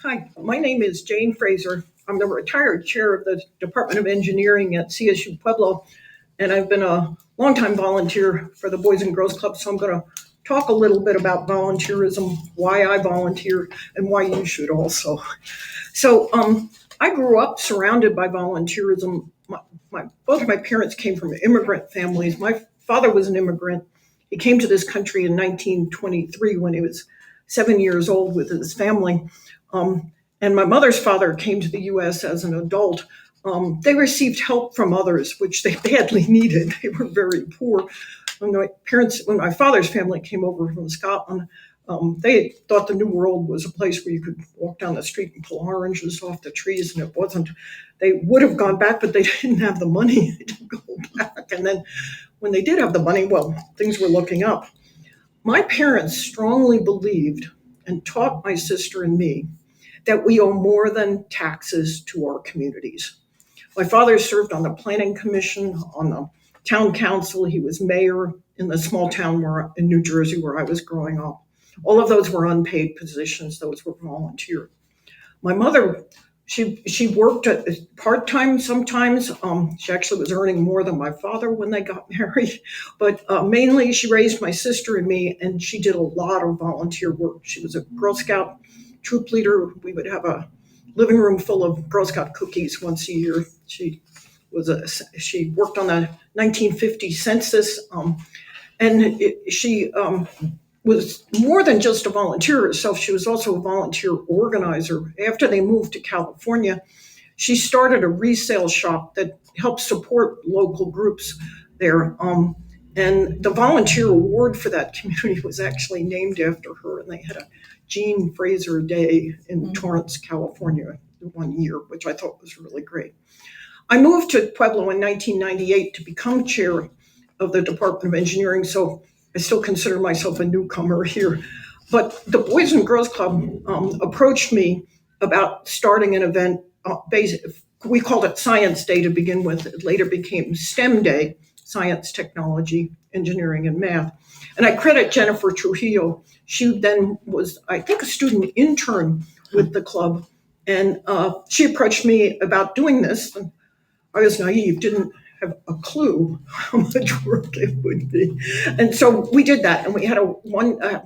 Hi, my name is Jane Fraser. I'm the retired chair of the Department of Engineering at CSU Pueblo, and I've been a longtime volunteer for the Boys and Girls Club. So I'm going to talk a little bit about volunteerism, why I volunteer, and why you should also. So I grew up surrounded by volunteerism. Both of my parents came from immigrant families. My father was an immigrant. He came to this country in 1923 when he was 7 years old with his family. And my mother's father came to the U.S. as an adult. They received help from others, which they badly needed. They were very poor. When my father's family came over from Scotland, they thought the New World was a place where you could walk down the street and pull oranges off the trees, and it wasn't. They would have gone back, but they didn't have the money to go back. And then when they did have the money, well, things were looking up. My parents strongly believed and taught my sister and me that we owe more than taxes to our communities. My father served on the planning commission, on the town council. He was mayor in the small town in New Jersey where I was growing up. All of those were unpaid positions. Those were volunteer. My mother, she worked at part-time sometimes. She actually was earning more than my father when they got married. But mainly she raised my sister and me, and she did a lot of volunteer work. She was a Girl Scout troop leader. We would have a living room full of Girl Scout cookies once a year. She worked on the 1950 census, she was more than just a volunteer herself. She was also a volunteer organizer. After they moved to California, she started a resale shop that helped support local groups there. And the volunteer award for that community was actually named after her. And they had a Jean Fraser Day in Torrance, California, one year, which I thought was really great. I moved to Pueblo in 1998 to become chair of the Department of Engineering, so I still consider myself a newcomer here. But the Boys and Girls Club approached me about starting an event. We called it Science Day to begin with. It later became STEM Day, Science, Technology, Engineering, and Math. And I credit Jennifer Trujillo. She then was, I think, a student intern with the club. And she approached me about doing this. And I was naive, didn't have a clue how much work it would be. And so we did that. And we had a one-day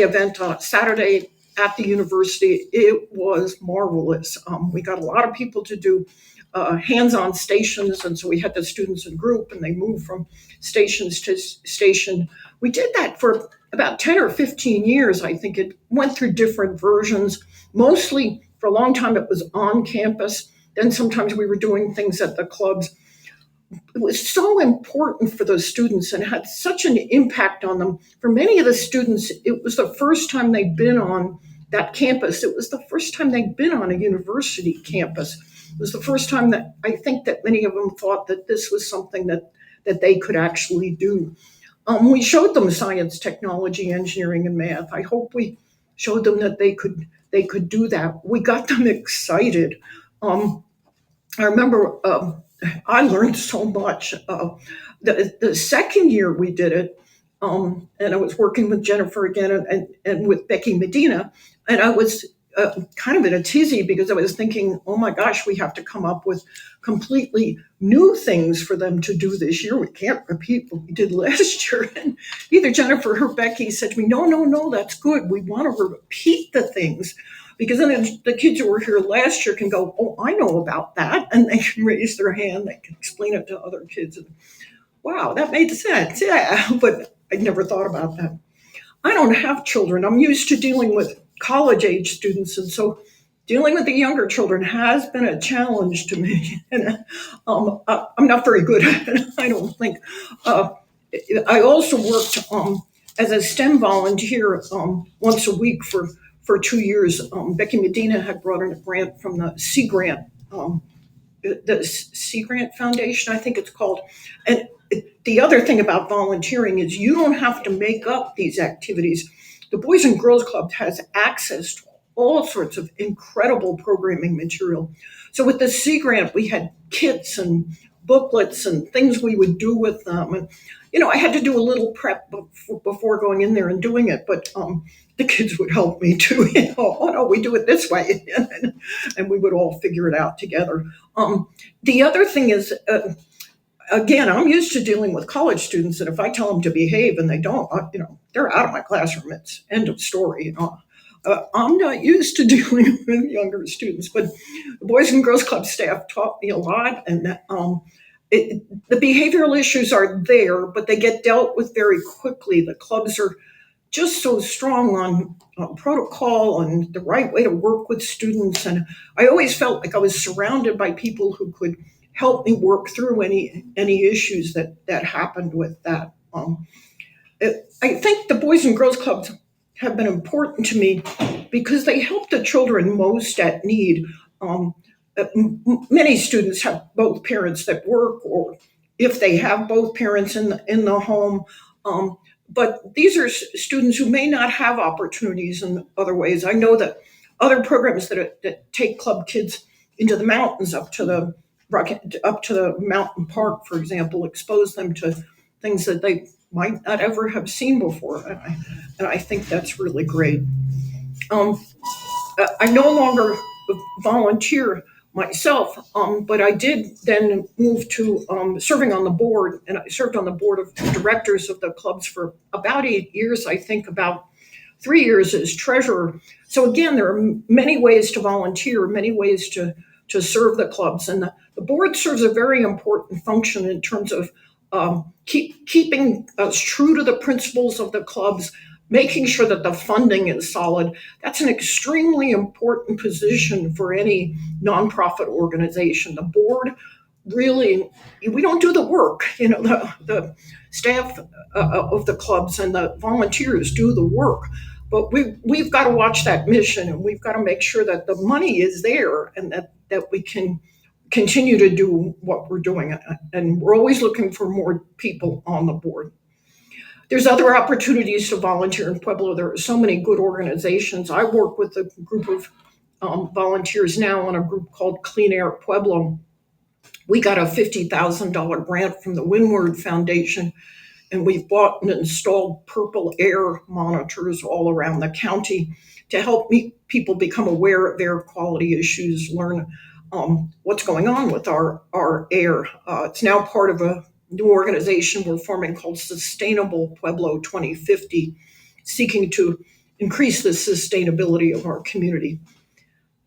event on Saturday at the university. It was marvelous. We got a lot of people to do hands-on stations. And so we had the students in group, and they moved from stations to station. We did that for about 10 or 15 years. I think it went through different versions. Mostly, for a long time, it was on campus. Then sometimes we were doing things at the clubs. It was so important for those students and had such an impact on them. For many of the students, it was the first time they'd been on that campus. It was the first time they'd been on a university campus. It was the first time that I think that many of them thought that this was something that they could actually do. We showed them science, technology, engineering, and math. I hope we showed them that they could do that. We got them excited. I remember I learned so much. The second year we did it, and I was working with Jennifer again and with Becky Medina, and I was kind of in a tizzy because I was thinking, oh my gosh, we have to come up with completely new things for them to do this year. We can't repeat what we did last year. And either Jennifer or Becky said to me, no, that's good. We want to repeat the things. Because then the kids who were here last year can go, oh, I know about that. And they can raise their hand. They can explain it to other kids. And, wow, that made sense. Yeah, but I'd never thought about that. I don't have children. I'm used to dealing with college-age students. And so dealing with the younger children has been a challenge to me. And I'm not very good at it, I don't think. I also worked as a STEM volunteer once a week for 2 years. Becky Medina had brought in a grant from the Sea Grant, the Sea Grant Foundation, I think it's called. And the other thing about volunteering is you don't have to make up these activities. The Boys and Girls Club has access to all sorts of incredible programming material. So with the Sea Grant, we had kits and booklets and things we would do with them. And, I had to do a little prep before going in there and doing it, but the kids would help me too. Oh no, we do it this way. And we would all figure it out together. The other thing is, again, I'm used to dealing with college students, and if I tell them to behave and they don't, they're out of my classroom. It's end of story. I'm not used to dealing with younger students, but the Boys and Girls Club staff taught me a lot, and the behavioral issues are there, but they get dealt with very quickly. The clubs are just so strong on protocol and the right way to work with students, and I always felt like I was surrounded by people who could help me work through any issues that happened with that. I think the Boys and Girls Clubs have been important to me because they help the children most at need. Many students have both parents that work, or if they have both parents in the home. But these are students who may not have opportunities in other ways. I know that other programs that take club kids into the mountains, up to the mountain park, for example, expose them to things that they might not ever have seen before, and I think that's really great. Um, I no longer volunteer myself, but I did then move to serving on the board, and I served on the board of directors of the clubs for about 8 years. I think about 3 years as treasurer. So again, there are many ways to volunteer, many ways to serve the clubs, and the board serves a very important function in terms of keeping us true to the principles of the clubs, making sure that the funding is solid. That's an extremely important position for any nonprofit organization. The board really, we don't do the work. The staff of the clubs and the volunteers do the work. But we've got to watch that mission, and we've got to make sure that the money is there, and that we can continue to do what we're doing. And we're always looking for more people on the board. There's other opportunities to volunteer in Pueblo. There are so many good organizations. I work with a group of volunteers now on a group called Clean Air Pueblo. We got a $50,000 grant from the Windward Foundation, and we've bought and installed purple air monitors all around the county to help people become aware of air quality issues, learn what's going on with our air. It's now part of a new organization we're forming called Sustainable Pueblo 2050, seeking to increase the sustainability of our community.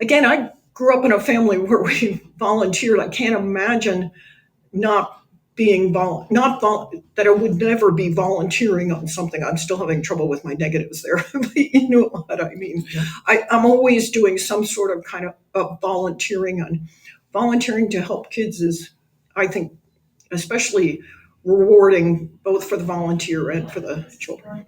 Again, I grew up in a family where we volunteered. I can't imagine not being that I would never be volunteering on something. I'm still having trouble with my negatives there. But you know what I mean. Yeah. I'm always doing some sort of kind of volunteering, and volunteering to help kids is, I think, especially rewarding both for the volunteer and for the children.